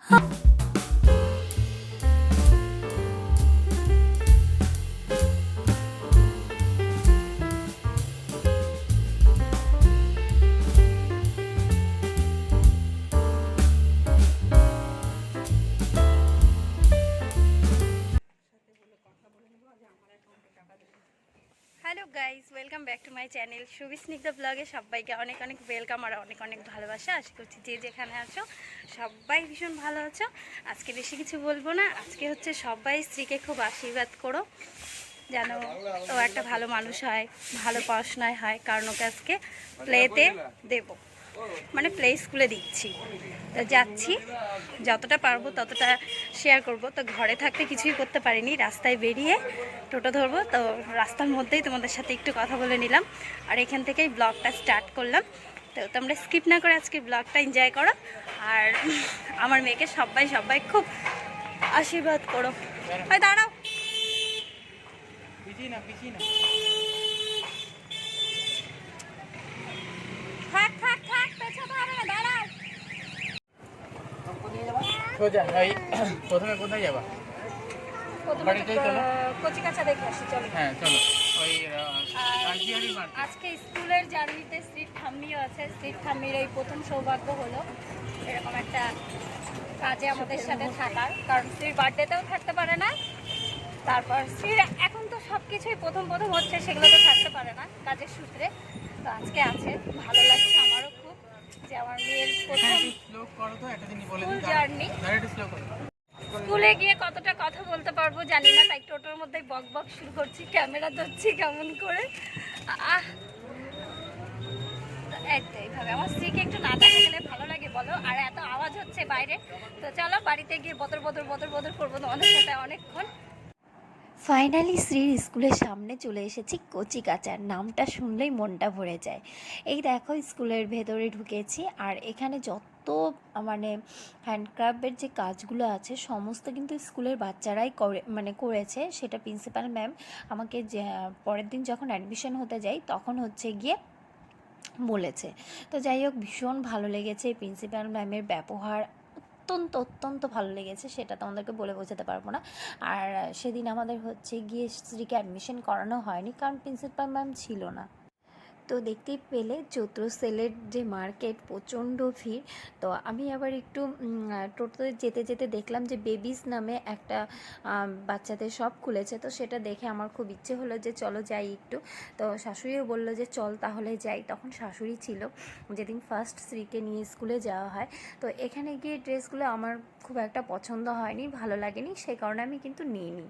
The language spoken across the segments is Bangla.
Hello guys, welcome back to my channel Shuvi Snigdha ব্লগে সবাইকে অনেক অনেক ওয়েলকাম আর অনেক অনেক ভালোবাসা। আশা করছি যে যেখানে আছো সবাই ভীষণ ভালো আছো। আজকে বেশি কিছু বলবো না, আজকে হচ্ছে সবাই স্ত্রীকে খুব আশীর্বাদ করো যেন ও একটা ভালো মানুষ হয়, ভালো পড়াশোনায় হয়, কারণ ওকে আজকে প্লেতে দেবো, মানে প্লে স্কুলে দিচ্ছি। তো যাচ্ছি, যতটা পারবো ততটা শেয়ার করব। তো ঘরে থাকতে কিছুই করতে পারিনি, রাস্তায় বেরিয়ে টোটো ধরবো, তো রাস্তার মধ্যেই তোমাদের সাথে একটু কথা বলে নিলাম আর এখান থেকেই ব্লগটা স্টার্ট করলাম। তো তোমরা স্কিপ না করে আজকে ব্লগটা এনজয় করো আর আমার মেয়েকে সবাই খুব আশীর্বাদ করো। হয় দাঁড়াও, থাক থাক থাক, পেছাতে হবে না, দাঁড়াও। প্রথমে কোথায় যাবা? কচিকাছা দেখে আসি, চলো। হ্যাঁ চলো। ওই আজকে স্কুলের জার্নিতে স্ট্রিট ঠাম্মিও আছে। স্ট্রিট ঠাম্মির এই প্রথম সৌভাগ্য হলো এরকম একটা কাজে আমাদের সাথে থাকার, কারণ স্ত্রীর বার্থডেতেও থাকতে পারে না, তারপর স্ত্রীর এখন তো সব কিছুই প্রথম হচ্ছে, সেগুলো তো থাকতে পারে না কাজের সূত্রে। তো আজকে আছে, ভালো লাগছে আমারও খুব যে আমার মেয়ের প্রথম স্কুল জার্নি। স্কুলে গিয়ে কতটা কথা বলতে পারবো জানি না, তাই টোটোর মধ্যে বক বক শুরু করছি, ক্যামেরা ধরছি কেমন করে। এইভাবে আমার স্ত্রীকে একটু না দেখা গেলে ভালো লাগে বলো, আর এত আওয়াজ হচ্ছে বাইরে। তো চলো বাড়িতে গিয়ে বদর করবো তোমাদের সাথে অনেকক্ষণ। ফাইনালি শ্রীর স্কুলের সামনে চলে এসেছি। কচিকাচার নামটা শুনলেই মনটা ভরে যায়। এই দেখো স্কুলের ভেতরে ঢুকেছি, আর এখানে যত মানে হ্যান্ডক্রাফটের যে কাজগুলো আছে সমস্ত কিন্তু স্কুলের বাচ্চারাই করেছে। সেটা প্রিন্সিপাল ম্যাম আমাকে যে পরের দিন যখন অ্যাডমিশন হতে যাই তখন হচ্ছে গিয়ে বলেছে। তো যাই হোক, ভীষণ ভালো লেগেছে প্রিন্সিপাল ম্যামের ব্যবহার, অত্যন্ত ভালো লেগেছে, সেটা তোমাদেরকে বলে বোঝাতে পারবো না। আর সেদিন আমাদের হচ্ছে গিয়ে স্ত্রীকে অ্যাডমিশন করানো হয়নি, কারণ প্রিন্সিপাল ম্যাম ছিল না। তো দেখতেই পেলে চৈত্র সেলের যে মার্কেট, প্রচণ্ড ভিড়। তো আমি আবার একটু টোটোতে যেতে দেখলাম যে বেবিস নামে একটা বাচ্চাদের শপ খুলেছে। তো সেটা দেখে আমার খুব ইচ্ছে হলো যে চলো যাই একটু। তো শাশুড়িও বললো যে চল তাহলে যাই। তখন শাশুড়ি ছিল যেদিন ফার্স্ট স্ত্রীকে নিয়ে স্কুলে যাওয়া হয়। তো এখানে গিয়ে ড্রেসগুলো আমার খুব একটা পছন্দ হয়নি, ভালো লাগেনি, সেই কারণে আমি কিন্তু নিইনি।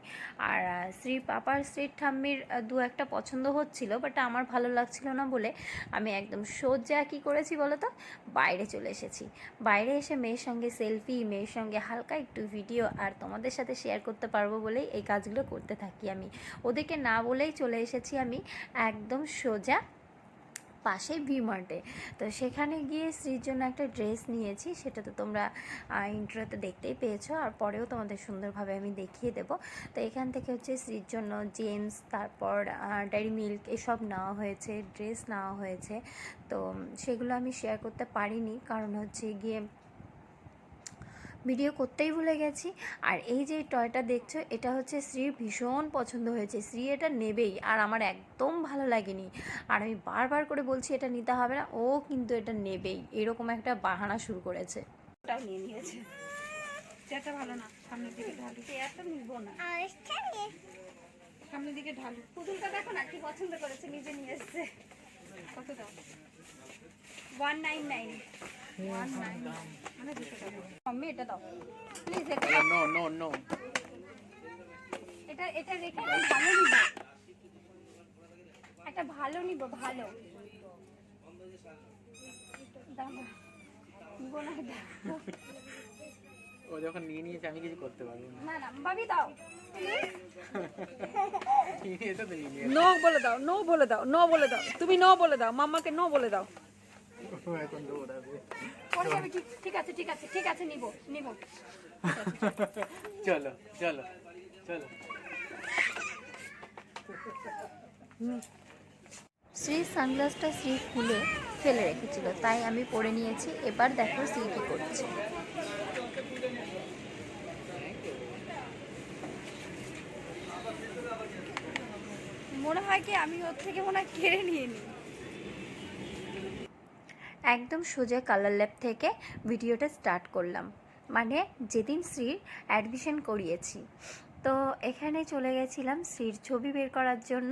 আর স্ত্রীর পাপার স্ত্রীর ঠাম্মির দু একটা পছন্দ হচ্ছিল, বাট আমার ভালো লাগছিল না বলে আমি একদম সোজা কী করেছি বলো তো, বাইরে চলে এসেছি। বাইরে এসে মেয়ের সঙ্গে সেলফি, মেয়ের সঙ্গে হালকা একটু ভিডিও আর তোমাদের সাথে শেয়ার করতে পারবো বলেই এই কাজগুলো করতে থাকি আমি। ওদেরকে না বলেই চলে এসেছি আমি একদম সোজা পাশে ভিমার্টে। তো সেখানে গিয়ে স্ত্রীর জন্য একটা ড্রেস নিয়েছি, সেটা তো তোমরা ইন্ট্রোতে দেখতেই পেয়েছো, আর পরেও তোমাদের সুন্দরভাবে আমি দেখিয়ে দেবো। তো এখান থেকে হচ্ছে স্ত্রীর জন্য জেমস, তারপর ডেয়ারি মিল্ক এসব নেওয়া হয়েছে, ড্রেস নেওয়া হয়েছে। তো সেগুলো আমি শেয়ার করতে পারিনি, কারণ হচ্ছে গিয়ে ভিডিও করতেই ভুলে গেছি। আর এই যে টয়টা দেখছো, এটা হচ্ছে শ্রীর ভীষণ পছন্দ হয়েছে, শ্রী এটা নেবেই, আর আমার একদম ভালো লাগেনি। আর আমি বারবার করে বলছি এটা নিতে হবে না, ও কিন্তু এটা নেবেই, এরকম একটা বাহানা শুরু করেছে। ওটাও নিয়ে নিয়েছে। চেয়ারটা ভালো না, সামনের দিকে ঢালু। চেয়ারটা নিব না, সামনের দিকে ঢালু। পুতুলটা দেখো না কি পছন্দ করেছে, নিজে নিয়ে এসছে। কত দাম? 199। মানে এটা দাও প্লিজ। এটা রেখে ভালো নিব, একটা ভালো নিব, ভালো নিব না। ও যখন নিয়ে নিয়েছে আমি কিছু করতে পারবো না। না ভাবি দাও, নো বলে দাও, নো বলে দাও, নো বলে দাও, তুমি নো বলে দাও, মাম্মাকে নো বলে দাও। ঠিক আছে নিব। চলো। শ্রীর সানগ্লাসটা শ্রী খুলে ফেলে রেখেছিল, তাই আমি পরে নিয়েছি। এবার দেখো শ্রী কী করছে। হয় কি আমি ওর থেকে মনে হয় কেড়ে নিয়ে নিই। একদম সোজা কালার ল্যাব থেকে ভিডিওটা স্টার্ট করলাম, মানে যেদিন শ্রীর অ্যাডমিশন করিয়েছি। তো এখানে চলে গেছিলাম শ্রীর ছবি বের করার জন্য।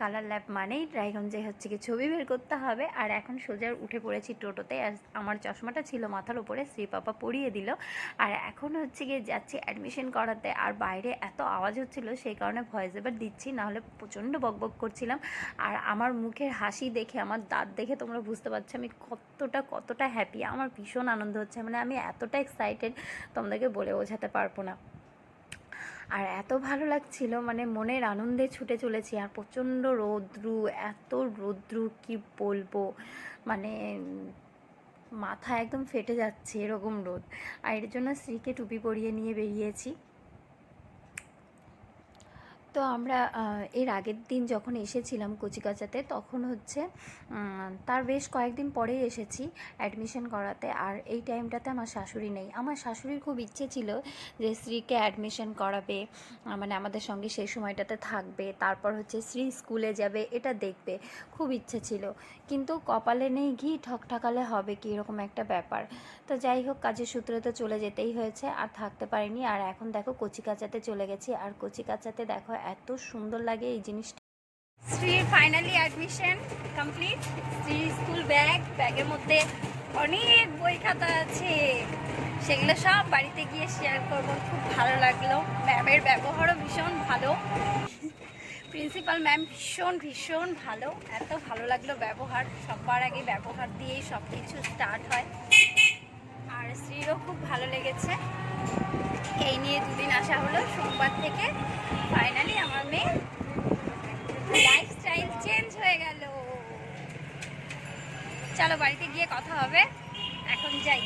কালার ল্যাব মানেই রায়গঞ্জে হচ্ছে কি ছবি বের করতে হবে। আর এখন সোজা উঠে পড়েছি টোটোতে, আর আমার চশমাটা ছিল মাথার উপরে, শ্রী পাপা পরিয়ে দিল। আর এখন হচ্ছে গিয়ে যাচ্ছি অ্যাডমিশন করাতে। আর বাইরে এত আওয়াজ হচ্ছিলো সেই কারণে ভয়েস ওভার দিচ্ছি, নাহলে প্রচণ্ড বকবক করছিলাম। আর আমার মুখের হাসি দেখে, আমার দাঁত দেখে তোমরা বুঝতে পারছো আমি কতটা হ্যাপি। আমার ভীষণ আনন্দ হচ্ছে, মানে আমি এতটা এক্সাইটেড তোমাদেরকে বলে বোঝাতে পারবো না। আর এত ভালো লাগছিল, মানে মনের আনন্দে ছুটে চলেছি। আর প্রচণ্ড রৌদ্রু, এত রৌদ্রু কি বলবো, মানে মাথা একদম ফেটে যাচ্ছে এরকম রোদ। আর এর জন্য শ্রীকে টুপি পরিয়ে নিয়ে বেরিয়েছি। তো আমরা এর আগের দিন যখন এসেছিলাম কচিকাচাতে, তখন হচ্ছে তার বেশ কয়েকদিন পরেই এসেছি অ্যাডমিশন করাতে। আর এই টাইমটাতে আমার শাশুড়ি নেই। আমার শাশুড়ির খুব ইচ্ছে ছিল যে শ্রীকে অ্যাডমিশন করাবে, মানে আমাদের সঙ্গে সেই সময়টাতে থাকবে, তারপর হচ্ছে শ্রী স্কুলে যাবে, এটা দেখবে, খুব ইচ্ছে ছিল। কিন্তু কপালে নেই ঘি, ঠকঠাকালে হবে কি, এরকম একটা ব্যাপার। তো যাই হোক, কাজের সূত্রে তো চলে যেতেই হয়েছে, আর থাকতে পারিনি। আর এখন দেখো কচিকাচাতে চলে গেছি। আর কচিকাচাতে দেখো এত সুন্দর লাগে এই জিনিসটা। শ্রীর ফাইনালি অ্যাডমিশন কমপ্লিট। শ্রীর স্কুল ব্যাগের মধ্যে অনেক বই খাতা আছে, সেগুলো সব বাড়িতে গিয়ে শেয়ার করবো। খুব ভালো লাগলো, ম্যামের ব্যবহারও ভীষণ ভালো, প্রিন্সিপাল ম্যাম ভীষণ ভালো। এত ভালো লাগলো ব্যবহার, সবার আগে ব্যবহার দিয়েই সব কিছু স্টার্ট হয়। আর শ্রীরও খুব ভালো লেগেছে। এই নিয়ে দুদিন আসা হলো, সোমবার থেকে ফাইনালি আমার মেয়ে লাইফস্টাইল চেঞ্জ হয়ে গেল। চলো বাড়িতে গিয়ে কথা হবে, এখন যাই।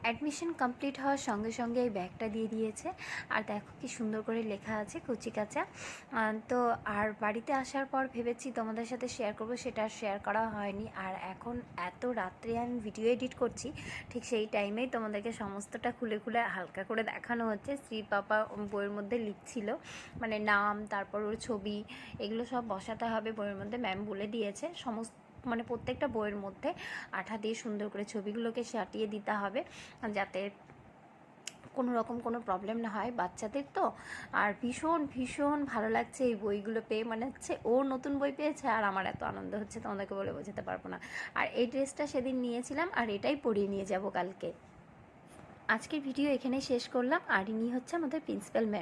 অ্যাডমিশন কমপ্লিট হওয়ার সঙ্গে সঙ্গে এই ব্যাগটা দিয়ে দিয়েছে। আর দেখো কি সুন্দর করে লেখা আছে কচিকাচা। তো আর বাড়িতে আসার পর ভেবেছি তোমাদের সাথে শেয়ার করব, সেটা আর শেয়ার করা হয়নি। আর এখন এত রাত্রে আমি ভিডিও এডিট করছি, ঠিক সেই টাইমেই তোমাদেরকে সমস্তটা খুলে হালকা করে দেখানো হচ্ছে। শ্রী পাপা বইয়ের মধ্যে লিখছিল, মানে নাম, তারপর ওর ছবি, এগুলো সব বসাতে হবে বইয়ের মধ্যে। ম্যাম বলে দিয়েছে সমস্ত, মানে প্রত্যেকটা বইয়ের মধ্যে আঠা দিয়ে সুন্দর করে ছবিগুলোকে সাটিয়ে দিতে হবে, যাতে কোনো রকম কোনো প্রবলেম না হয় বাচ্চাদের। তো আর ভীষণ ভালো লাগছে এই বইগুলো পেয়ে, মানে হচ্ছে ও নতুন বই পেয়েছে আর আমার এত আনন্দ হচ্ছে তোমাদেরকে বলে বোঝাতে পারবো না। আর এই ড্রেসটা সেদিন নিয়েছিলাম, আর এটাই পরিয়ে নিয়ে যাব কালকে। আজকের ভিডিও এখানেই শেষ করলাম। আর ইনি হচ্ছে আমাদের প্রিন্সিপাল ম্যাম।